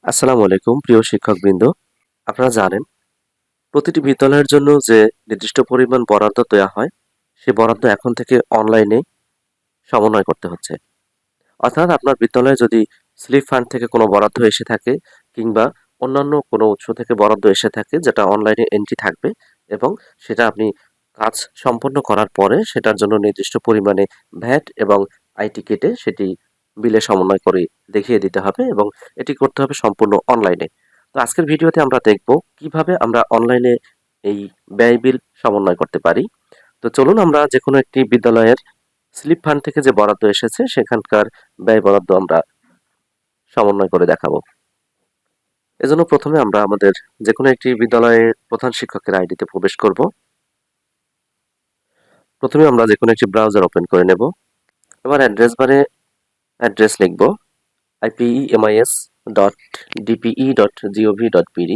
আসসালামু আলাইকুম প্রিয় শিক্ষকবৃন্দ। আপনারা জানেন প্রতিটি বিদ্যালয়ের জন্য যে নির্দিষ্ট পরিমাণ বরাদ্দ দেওয়া হয়, সে বরাদ্দ এখন থেকে অনলাইনে সমন্বয় করতে হচ্ছে। অর্থাৎ আপনার বিদ্যালয়ে যদি স্লিপ ফান্ড থেকে কোনো বরাদ্দ এসে থাকে কিংবা অন্যান্য কোনো উৎস থেকে বরাদ্দ এসে থাকে যেটা অনলাইনে এন্ট্রি থাকবে এবং সেটা আপনি কাজ সম্পন্ন করার পরে সেটার জন্য নির্দিষ্ট পরিমাণে ভ্যাট এবং আইটি কেটে সেটি বিলে সমন্বয় করে দেখিয়ে দিতে হবে এবং এটি করতে হবে সম্পূর্ণ অনলাইনে। তো আজকের ভিডিওতে আমরা দেখব কিভাবে আমরা অনলাইনে এই ব্যয় বিল সমন্বয় করতে পারি। তো চলুন আমরা যেকোনো একটি বিদ্যালয়ের স্লিপ ফান্ড থেকে যে বরাদ্দ এসেছে সেখানকার ব্যয় বরাদ্দ আমরা সমন্বয় করে দেখাবো। এজন্য প্রথমে আমরা আমাদের যেকোনো একটি বিদ্যালয়ের প্রধান শিক্ষকের আইডিতে প্রবেশ করব। প্রথমে আমরা যেকোনো একটি ব্রাউজার ওপেন করে নেব। এবার অ্যাড্রেস বারে অ্যাড্রেস লিখব ipemis.dpe.gov.pd।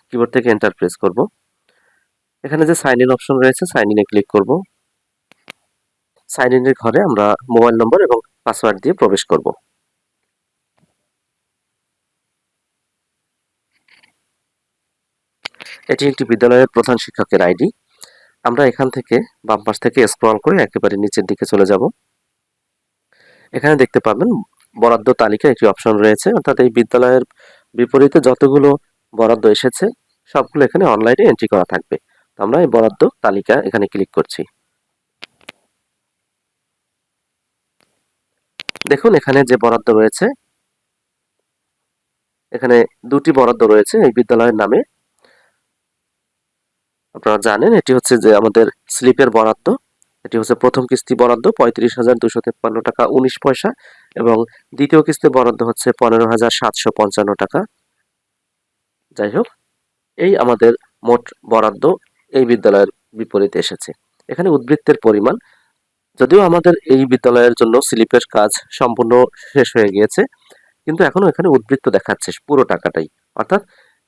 কিবোর্ড থেকে এন্টার প্রেস করব। এখানে যে সাইন ইন অপশন রয়েছে সাইন ইনে ক্লিক করব। সাইন ইনের ঘরে আমরা মোবাইল নম্বর এবং পাসওয়ার্ড দিয়ে প্রবেশ করব। এটি একটি বিদ্যালয়ের প্রধান শিক্ষকের আইডি। আমরা এখান থেকে বাম পাশ থেকে স্ক্রল করে একেবারে নিচের দিকে চলে যাব। এখানে দেখতে পাবেন বরাদ্দ তালিকা একটি অপশন রয়েছে, অর্থাৎ এই বিদ্যালয়ের বিপরীতে যতগুলো বরাদ্দ এসেছে সবগুলো এখানে অনলাইনে এন্ট্রি করা থাকবে। তো আমরা এই বরাদ্দ তালিকা এখানে ক্লিক করছি। দেখুন এখানে যে বরাদ্দ রয়েছে, এখানে দুটি বরাদ্দ রয়েছে এই বিদ্যালয়ের নামে। আপনারা জানেন এটি হচ্ছে যে আমাদের স্লিপের বরাদ্দ। এটি হচ্ছে প্রথম কিস্তি বরাদ্দ ৩৫,২৫৩ টাকা ১৯ পয়সা এবং দ্বিতীয় কিস্তি বরাদ্দ হচ্ছে ১৫,৭৫৫ টাকা। যাই হোক, এই আমাদের মোট বরাদ্দ এই বিদ্যালয়ের বিপরীতে এসেছে। এখানে উদ্বৃত্তের পরিমাণ, যদিও আমাদের এই বিদ্যালয়ের জন্য স্লিপের কাজ সম্পূর্ণ শেষ হয়ে গিয়েছে, কিন্তু এখনো এখানে উদ্বৃত্ত দেখাচ্ছে পুরো টাকাটাই। অর্থাৎ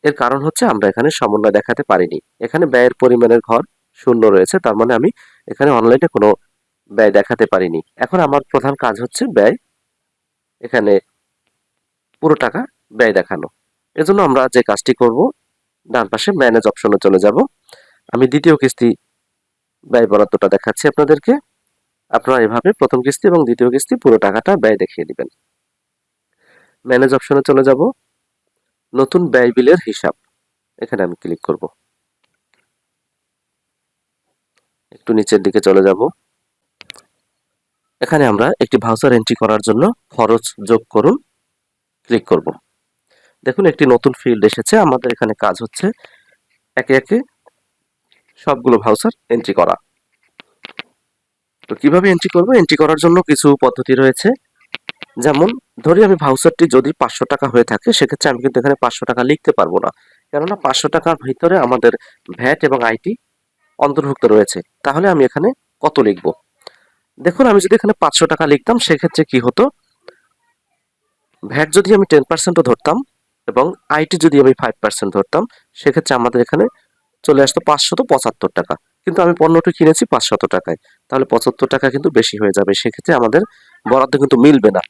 এর কারণ হচ্ছে আমরা এখানে সমন্বয় দেখাতে পারিনি। এখানে ব্যয়ের পরিমাণের ঘর শূন্য রয়েছে, তার মানে আমি এখানে অনলাইনে কোনো ব্যয় দেখাতে পারিনি। এখন আমার প্রধান কাজ হচ্ছে ব্যয়, এখানে পুরো টাকা ব্যয় দেখানো। এজন্য আমরা যে কাজটি করব, ডান পাশে ম্যানেজ অপশনে চলে যাব। আমি দ্বিতীয় কিস্তি ব্যয় বরাদ্দটা দেখাচ্ছি আপনাদেরকে। আপনারা এভাবে প্রথম কিস্তি এবং দ্বিতীয় কিস্তি পুরো টাকাটা ব্যয় দেখিয়ে দিবেন। ম্যানেজ অপশনে চলে যাব। নতুন ব্যয় বিলের হিসাব, এখানে আমি ক্লিক করব। একটু নিচের দিকে চলে যাব। এখানে আমরা একটি ভাউচার এন্ট্রি করার জন্য খরচ যোগ করুন ক্লিক করব। দেখুন একটি নতুন ফিল্ড এসেছে। আমাদের এখানে কাজ হচ্ছে একে একে সবগুলো ভাউচার এন্ট্রি করা। তো কিভাবে এন্ট্রি করব? এন্ট্রি করার জন্য কিছু পদ্ধতি রয়েছে। যেমন ধরি আমি ভাউচারটি যদি ৫০০ টাকা হয়ে থাকে, সেক্ষেত্রে আমি কিন্তু এখানে ৫০০ টাকা লিখতে পারবো না, কেননা ৫০০ টাকার ভিতরে আমাদের ভ্যাট এবং আইটি অন্তর্ভুক্ত রয়েছে। তাহলে আমি এখানে কত লিখব? দেখুন আমি যদি এখানে ৫০০ টাকা লিখতাম সেক্ষেত্রে কি হতো, ভ্যাট যদি আমি 10% ধরতাম এবং আইটি যদি আমি 5% ধরতাম, সেক্ষেত্রে আমাদের এখানে চলে আসতো ৫৭৫ টাকা। কিন্তু আমি পণ্যটি কিনেছি ৫০০ টাকায়, তাহলে ৭৫ টাকা কিন্তু বেশি হয়ে যাবে। সেক্ষেত্রে আমাদের বরাদ্দ কিন্তু মিলবে না।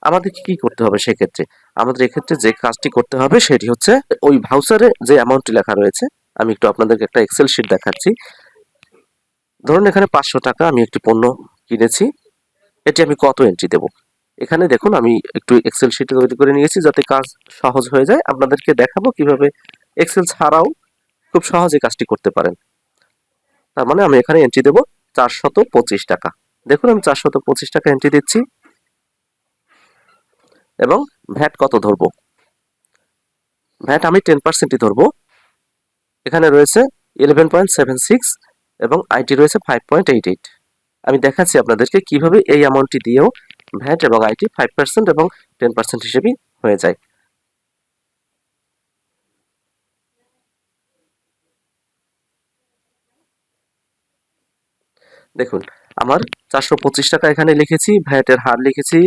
আমাদের কি করতে হবে সেক্ষেত্রে? আমাদের এক্ষেত্রে যে কাজটি করতে হবে সেটি হচ্ছে ওই ভাউচারে যে অ্যামাউন্টটি লেখা রয়েছে, আমি একটু আপনাদেরকে একটা এক্সেল শিট দেখাচ্ছি। ধরুন এখানে ৫০০ টাকা আমি একটি পণ্য কিনেছি, এটি আমি কত এন্ট্রি দেব? এখানে দেখুন আমি একটু এক্সেল শিট তৈরি করে নিয়েছি যাতে কাজ সহজ হয়ে যায়। আপনাদেরকে দেখাবো কিভাবে এক্সেল ছাড়াও খুব সহজে কাজটি করতে পারেন। তার মানে আমি এখানে এন্ট্রি দেব ৪২৫ টাকা। দেখুন আমি ৪২৫ টাকা এন্ট্রি দিচ্ছি এবং ভ্যাট কত ধরবো? ভ্যাট আমি 10%ই ধরবো। এখানে রয়েছে 11.76 এবং আইটি রয়েছে 5.88। আমি দেখাচ্ছি আপনাদেরকে কিভাবে এই অ্যামাউন্টটি দিয়েও ভ্যাট এবং আইটি 5% এবং 10% হিসেবেই হয়ে যায়। দেখুন আমার ৪২৫ টাকা এখানে লিখেছি, ভ্যাটের হার লিখেছি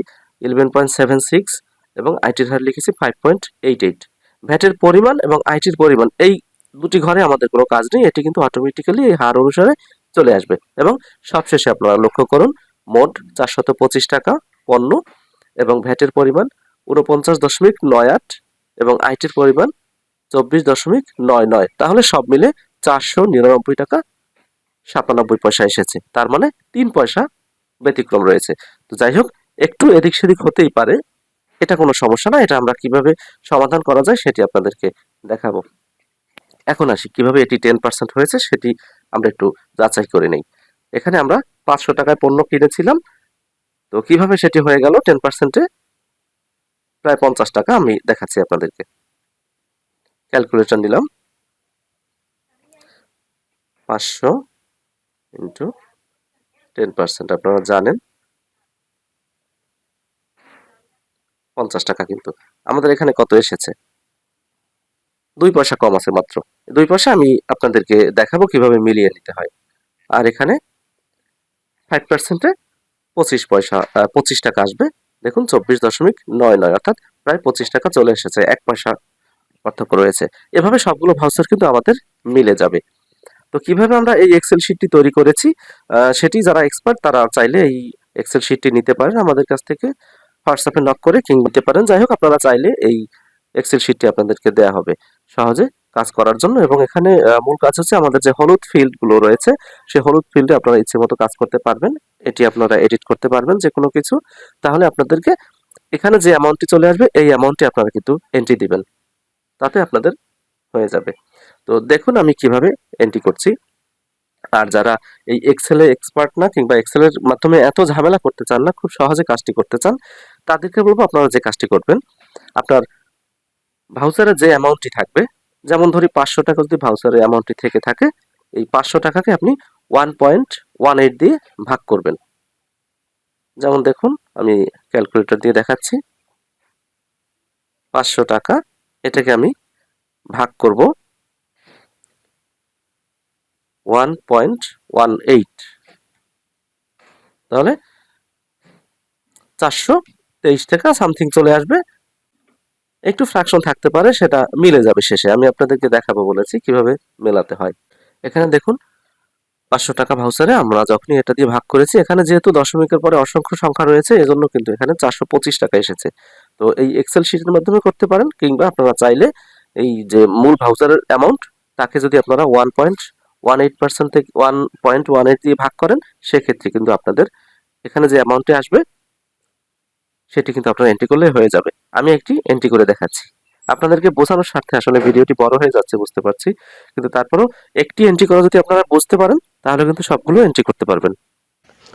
11.76 এবং আইটির হার লিখেছি 5.88। ভ্যাটের পরিমাণ এবং আইটির পরিমাণ এই দুটি ঘরে আমাদের কোনো কাজ নেই, এটি কিন্তু অটোমেটিক্যালি এই হার অনুসারে চলে আসবে। এবং সবশেষে আপনারা লক্ষ্য করুন মোট ৪২৫ টাকা পণ্য এবং ভ্যাটের পরিমাণ ৪৯.৯৮ এবং আইটির পরিমাণ 24.99, তাহলে সব মিলে 499 টাকা 97 পয়সা এসেছে। তার মানে 3 পয়সা ব্যতিক্রম রয়েছে। তো যাই হোক, একটু এদিক সেদিক হতেই পারে, এটা কোনো সমস্যা না। এটা আমরা কিভাবে সমাধান করা যায় সেটি আপনাদেরকে দেখাবো। এখন আসি কিভাবে এটি 10% হয়েছে সেটি আমরা একটু যাচাই করে নেই। এখানে আমরা 500 টাকায় পণ্য কিনেছিলাম, তো কিভাবে সেটি হয়ে গেল 10%-এ প্রায় 50 টাকা, আমি দেখাচ্ছি আপনাদেরকে। ক্যালকুলেটর নিলাম, 500 ইন্টু 10%, আপনারা জানেন 50 টাকা। কিন্তু আমাদের এখানে কত এসেছে? 2 পয়সা কম আছে মাত্র। 2 পয়সা আমি আপনাদেরকে দেখাবো কিভাবে মিলিয়ে নিতে হয়। আর এখানে 5%-এ 25 পয়সা 25 টাকা আসবে। দেখুন 24.99, অর্থাৎ প্রায় 25 টাকা চলে এসেছে, 1 পয়সা পার্থক্য রয়েছে। এভাবে সবগুলো ভাউচার কিন্তু আমাদের মিলে যাবে। তো কিভাবে আমরা এই এক্সেল শিটটি তৈরি করেছি সেটি যারা এক্সপার্ট তারা চাইলে এই এক্সেল শিটটি নিতে পারেন আমাদের কাছ থেকে, হোয়াটসঅ্যাপে নক করে কিংবা নিতে পারেন। যাই হোক, আপনারা চাইলে এই এক্সেল শিটটি আপনাদেরকে দেয়া হবে সহজে কাজ করার জন্য। এবং এখানে মূল কাজ হচ্ছে আমাদের যে হলুদ ফিল্ড গুলো রয়েছে, সেই হলুদ ফিল্ডে আপনারা ইচ্ছে মতো কাজ করতে পারবেন। এটি আপনারা এডিট করতে পারবেন যে কোনো কিছু। তাহলে আপনাদেরকে এখানে যে অ্যামাউন্টটি চলে আসবে এই অ্যামাউন্টটি আপনারা কিন্তু এন্ট্রি দিবেন, তাতে আপনাদের হয়ে যাবে। তো দেখুন আমি কিভাবে এন্ট্রি করছি। আর যারা এই এক্সেলে এক্সপার্ট না কিংবা এক্সেলের মাধ্যমে এত ঝামেলা করতে চান না, খুব সহজে কাজটি করতে চান, তাদেরকে বলবো আপনারা যে কাজটি করবেন, আপনার ভাউচারে যে অ্যামাউন্টটি থাকবে, যেমন ধরি 500 টাকা যদি ভাউচারের অ্যামাউন্টটি থেকে থাকে, এই 500 টাকাকে আপনি 1.18 দিয়ে ভাগ করবেন। যেমন দেখুন আমি ক্যালকুলেটর দিয়ে দেখাচ্ছি। 500 টাকা, এটাকে আমি ভাগ করব 1.18, তাহলে 423 টাকা সামথিং চলে আসবে। একটু ফ্র্যাকশন থাকতে পারে, সেটা মিলে যাবে শেষে। আমি আপনাদেরকে দেখাবো বলেছি কিভাবে মেলাতে হয়। এখানে দেখুন 500 টাকা ভাউচারে আমরা যখনই এটা দিয়ে ভাগ করেছি, এখানে যেহেতু দশমিকের পরে অসংখ্য সংখ্যা রয়েছে এজন্য কিন্তু এখানে 425 টাকা এসেছে। তো এই এক্সেল শিটের মাধ্যমে করতে পারেন, কিংবা আপনারা চাইলে এই যে মূল ভাউচারের অ্যামাউন্ট, তাকে যদি আপনারা 1.18% থেকে 1.18 দিয়ে ভাগ করেন, সেক্ষেত্রে কিন্তু আপনাদের এখানে যে অ্যামাউন্টটি আসবে সেটি কিন্তু আপনারা এন্ট্রি করলে হয়ে যাবে। আমি একটি এন্ট্রি করে দেখাচ্ছি আপনাদেরকে বোঝানোর স্বার্থে। আসলে ভিডিওটি বড় হয়ে যাচ্ছে বুঝতে পারছি, কিন্তু তারপরেও একটি এন্ট্রি করা যদি আপনারা বুঝতে পারেন তাহলে কিন্তু সবগুলো এন্ট্রি করতে পারবেন।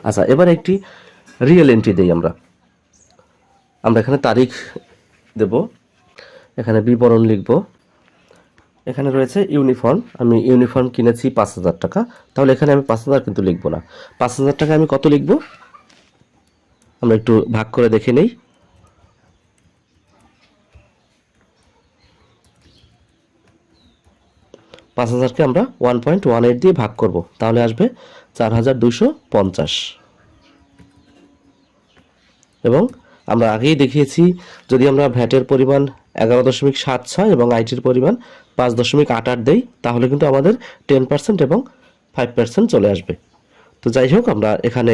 আচ্ছা, এবার একটি রিয়েল এন্ট্রি দেই আমরা। এখানে তারিখ দেব, এখানে বিবরণ লিখব। এখানে রয়েছে ইউনিফর্ম, আমি ইউনিফর্ম কিনেছি 5,000 টাকা, তাহলে এখানে আমি 5,000 কিন্তু লিখব না। 5,000 টাকা আমি কত লিখব আমরা একটু ভাগ করে দেখে নেই। 5,000-কে আমরা 1.18 দিয়ে ভাগ করব, তাহলে আসবে 4,250। এবং আমরা আগেই দেখিয়েছি, যদি আমরা ভ্যাটের পরিমাণ 11.76 এবং আইটির পরিমাণ 5.88 দেই, তাহলে কিন্তু আমাদের 10% এবং 5% চলে আসবে। তো যাই হোক, আমরা এখানে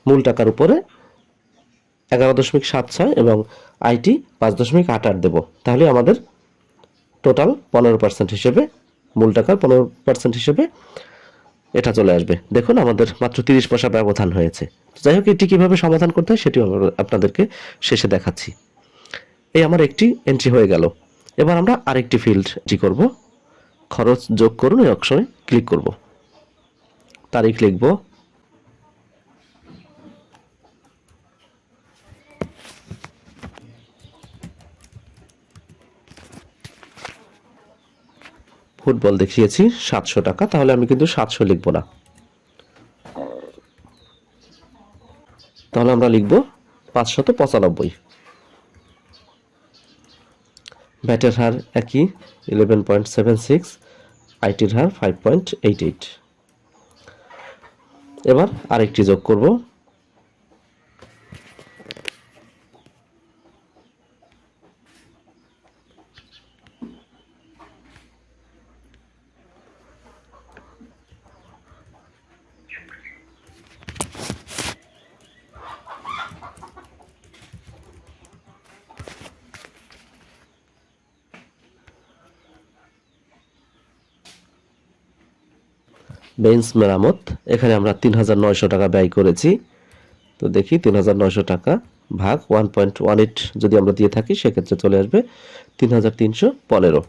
মূল টাকার উপরে 11.76 এবং আইটি 5.88 দেব, তাহলে আমাদের টোটাল 15% হিসেবে, মূল টাকার 15% হিসেবে এটা চলে আসবে। দেখুন আমাদের মাত্র 30 পয়সা ব্যবধান হয়েছে। যাই হোক, এটি কিভাবে সমাধান করতে হয় সেটিও আপনাদেরকে শেষে দেখাচ্ছি। এই আমার একটি এন্ট্রি হয়ে গেল। এবার আমরা আরেকটি ফিল্ড এন্ট্রি করব। খরচ যোগ করুন, এই অপশনে ক্লিক করব, তারিখ লিখব, ফুটবল দেখিয়েছি 700 টাকা, তাহলে আমি কিন্তু 700 লিখব না, তাহলে আমরা লিখব 595। ভ্যাটের হার একই 11.76, আইটির হার 5.88। এবার আরেকটি যোগ করব, বেঞ্চ মেরামত, এখানে আমরা ৩,৯০০ টাকা ব্যয় করেছি। তো দেখি ৩,৯০০ টাকা ভাগ 1.18 যদি আমরা দিয়ে থাকি সেক্ষেত্রে চলে আসবে ৩,৩১৫।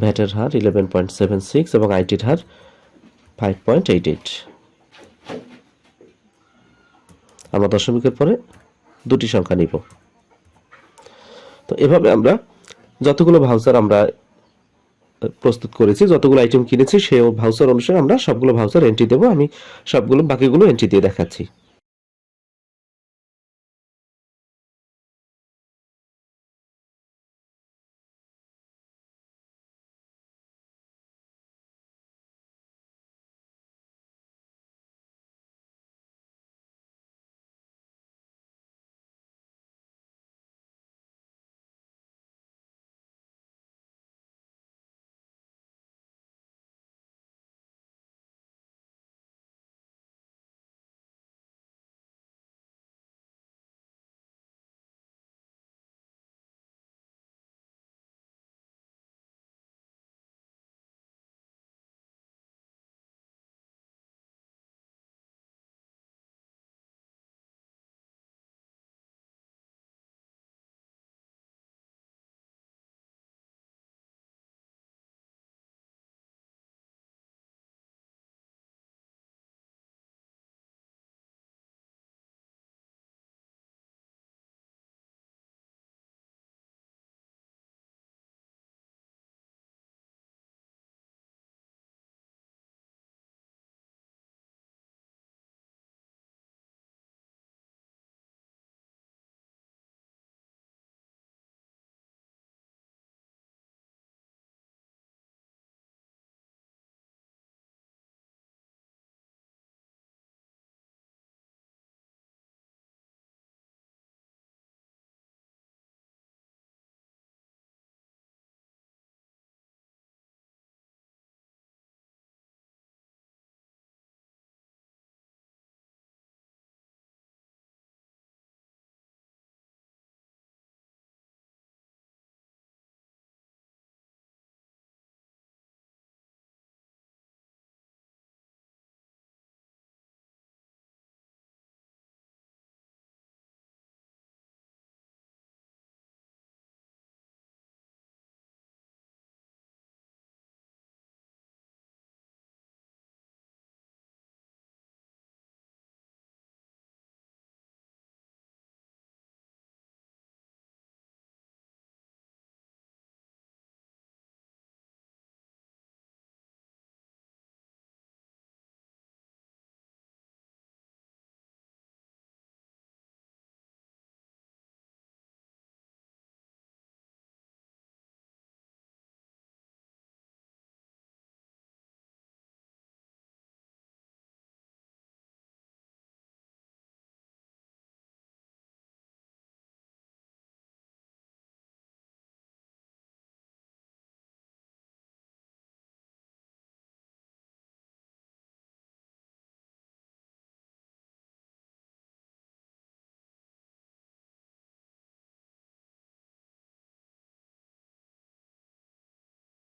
ভ্যাটের হার 11.76 এবং আইটির হার 5.88। আমরা দশমিকের পরে দুটি সংখ্যা নিব। তো এভাবে আমরা যতগুলো ভাউচার আমরা প্রস্তুত করেছি, যতগুলো আইটেম কিনেছি সেই ভাউচার অনুসারে আমরা সবগুলো ভাউচার এন্ট্রি দেবো। আমি সবগুলো বাকিগুলো এন্ট্রি দিয়ে দেখাচ্ছি।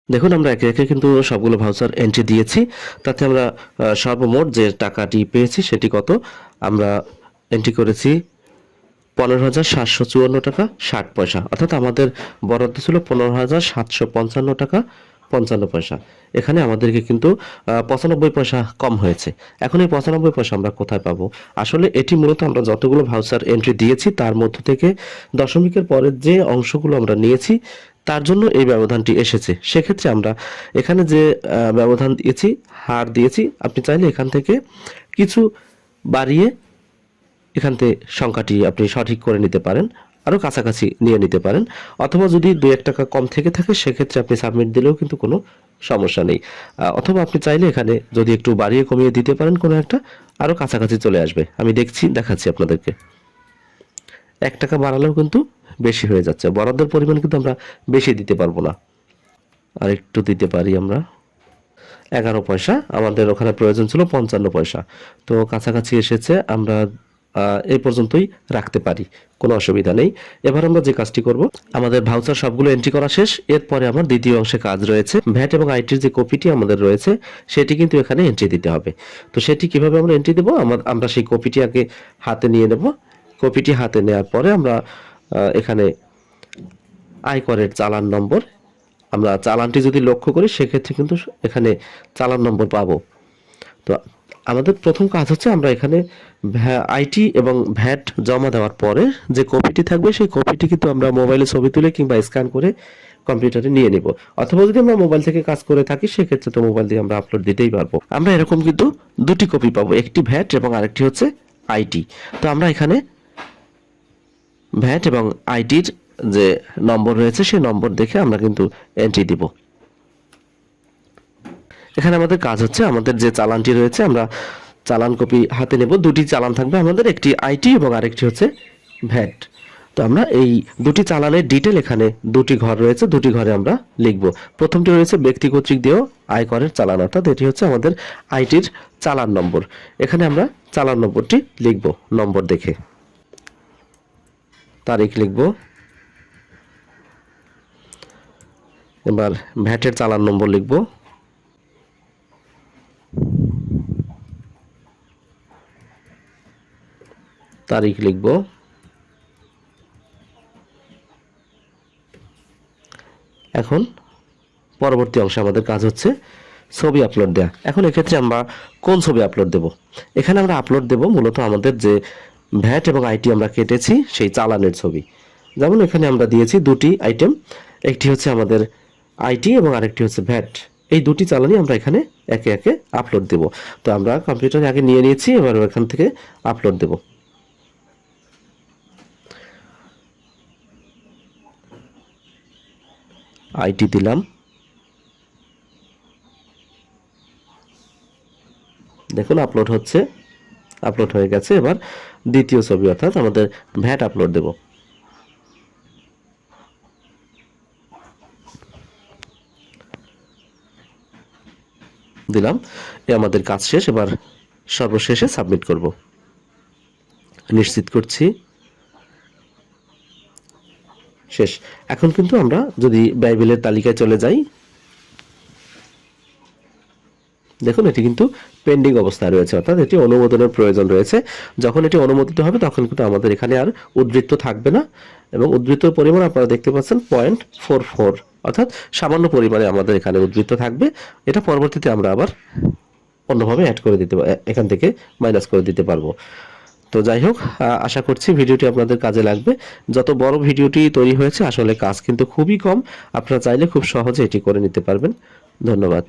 দেখুন আমরা একে একে কিন্তু সবগুলো ভাউচার এন্ট্রি দিয়েছি। তাতে আমরা সর্বমোট যে টাকাটি পেয়েছি সেটি কত, আমরা এন্ট্রি করেছি 15,754 টাকা 60 পয়সা, অর্থাৎ আমাদের বরাদ্দ ছিল 15,755 টাকা 55 পয়সা। এখানে আমাদেরকে কিন্তু 95 পয়সা কম হয়েছে। এখন এই 95 পয়সা আমরা কোথায় পাবো? আসলে এটি মূলত আমরা যতগুলো ভাউচার এন্ট্রি দিয়েছি তার মধ্য থেকে দশমিকের পরের যে অংশগুলো আমরা নিয়েছি তার জন্য এই ব্যবধানটি এসেছে। সেক্ষেত্রে আমরা এখানে যে ব্যবধান দিয়েছি, হার দিয়েছি, আপনি চাইলে এখান থেকে কিছু বাড়িয়ে এখান থেকে সংখ্যাটি আপনি সঠিক করে নিতে পারেন, আরও কাছাকাছি নিয়ে নিতে পারেন, অথবা যদি 2-1 টাকা কম থেকে থাকে সেক্ষেত্রে আপনি সাবমিট দিলেও কিন্তু কোনো সমস্যা নেই। অথবা আপনি চাইলে এখানে যদি একটু বাড়িয়ে কমিয়ে দিতে পারেন কোনো একটা, আরও কাছাকাছি চলে আসবে। আমি দেখাচ্ছি আপনাদেরকে। 1 টাকা বাড়ালেও কিন্তু বেশি হয়ে যাচ্ছে, বরাদ্দের পরিমাণ কিন্তু আমরা বেশি দিতে পারবো না। আর একটু দিতে পারি আমরা 11 পয়সা, আমাদের ওখানে প্রয়োজন ছিল 55 পয়সা, তো কাছাকাছি এসেছে। আমরা এই পর্যন্তই রাখতে পারি, কোনো অসুবিধা নেই। এবার আমরা যে কাজটি করব, আমাদের ভাউচার সবগুলো এন্ট্রি করা শেষ। এরপরে আমার দ্বিতীয় অংশে কাজ রয়েছে, ভ্যাট এবং আইটির যে কপিটি আমাদের রয়েছে সেটি কিন্তু এখানে এন্ট্রি দিতে হবে। তো সেটি কিভাবে আমরা এন্ট্রি দেবো, আমরা সেই কপিটি আগে হাতে নিয়ে নেব। কপিটি হাতে নেওয়ার পরে আমরা এখানে আয়করের চালান নম্বর, আমরা চালানটি যদি লক্ষ্য করি সেক্ষেত্রে কিন্তু এখানে চালান নম্বর পাবো। তো আমাদের প্রথম কাজ হচ্ছে আমরা এখানে আইটি এবং ভ্যাট জমা দেওয়ার পরে যে কপিটি থাকবে সেই কপিটি কিন্তু আমরা মোবাইলে ছবি তুলে কিংবা স্ক্যান করে কম্পিউটারে নিয়ে নিব, অথবা যদি আমরা মোবাইল থেকে কাজ করে থাকি সেক্ষেত্রে তো মোবাইল দিয়ে আমরা আপলোড দিতেই পারবো। আমরা এরকম কিন্তু দুটি কপি পাবো, একটি ভ্যাট এবং আরেকটি হচ্ছে আইটি। তো আমরা এখানে ভ্যাট এবং আইটির যে নম্বর রয়েছে সেই নম্বর দেখে আমরা কিন্তু এন্ট্রি দিব। এখানে আমাদের কাজ হচ্ছে, আমাদের যে চালানটি রয়েছে আমরা চালান কপি হাতে নেব। দুটি চালান থাকবে আমাদের, একটি আইটি এবং আরেকটি হচ্ছে ভ্যাট। তো আমরা এই দুটি চালানের ডিটেল এখানে দুটি ঘর রয়েছে, দুটি ঘরে আমরা লিখব। প্রথমটি রয়েছে ব্যক্তি কর্তৃক দেয় আয়করের চালান, অর্থাৎ এটি হচ্ছে আমাদের আইটির চালান নম্বর। এখানে আমরা চালান নম্বরটি লিখব নম্বর দেখে, তারিখ লিখব। এবার ভ্যাটের চালান নম্বর লিখব, তারিখ লিখব। এখন পরবর্তী অংশে আমাদের কাজ হচ্ছে ছবি আপলোড দেয়া। এখন এক্ষেত্রে আমরা কোন ছবি আপলোড দেব, এখানে আমরা আপলোড দেব মূলত আমাদের যে ভ্যাট এবং আইটি আমরা কেটেছি সেই চালানের ছবি। যেমন এখানে আমরা দিয়েছি দুটি আইটেম, একটি হচ্ছে আমাদের আইটি এবং আরেকটি হচ্ছে ভ্যাট। এই দুটি চালানই আমরা এখানে একে একে আপলোড দেব। তো আমরা কম্পিউটারে আগে নিয়ে নিয়েছি, এবার এখান থেকে আপলোড দেব। আইটি দিলাম, দেখুন আপলোড হচ্ছে, আপলোড হয়ে গেছে। এবার দ্বিতীয় ছবি অর্থাৎ আমাদের ভ্যাট আপলোড দেব। দিলাম, আমাদের কাজ শেষ। এবার সর্বশেষে সাবমিট করব, নিশ্চিত করছি শেষ। এখন কিন্তু আমরা যদি ব্যয় বিলের তালিকায় চলে যাই, দেখুন এটি কিন্তু পেন্ডিং অবস্থায় রয়েছে, অর্থাৎ এটি অনুমোদনের প্রয়োজন রয়েছে। যখন এটি অনুমোদিত হবে তখন কিন্তু আমাদের এখানে আর উদ্ধৃত থাকবে না, এবং উদ্ধৃতর পরিমাণ আপনারা দেখতে পাচ্ছেন 0.44, অর্থাৎ সামান্য পরিমাণে আমাদের এখানে উদ্ধৃত থাকবে। এটা পরবর্তীতে আমরা আবার অন্যভাবে অ্যাড করে দিতে, এখান থেকে মাইনাস করে দিতে পারবো। তো যাই হোক, আশা করছি ভিডিওটি আপনাদের কাজে লাগবে। যত বড় ভিডিওটি তৈরি হয়েছে, আসলে কাজ কিন্তু খুবই কম, আপনারা চাইলে খুব সহজে এটি করে নিতে পারবেন। ধন্যবাদ।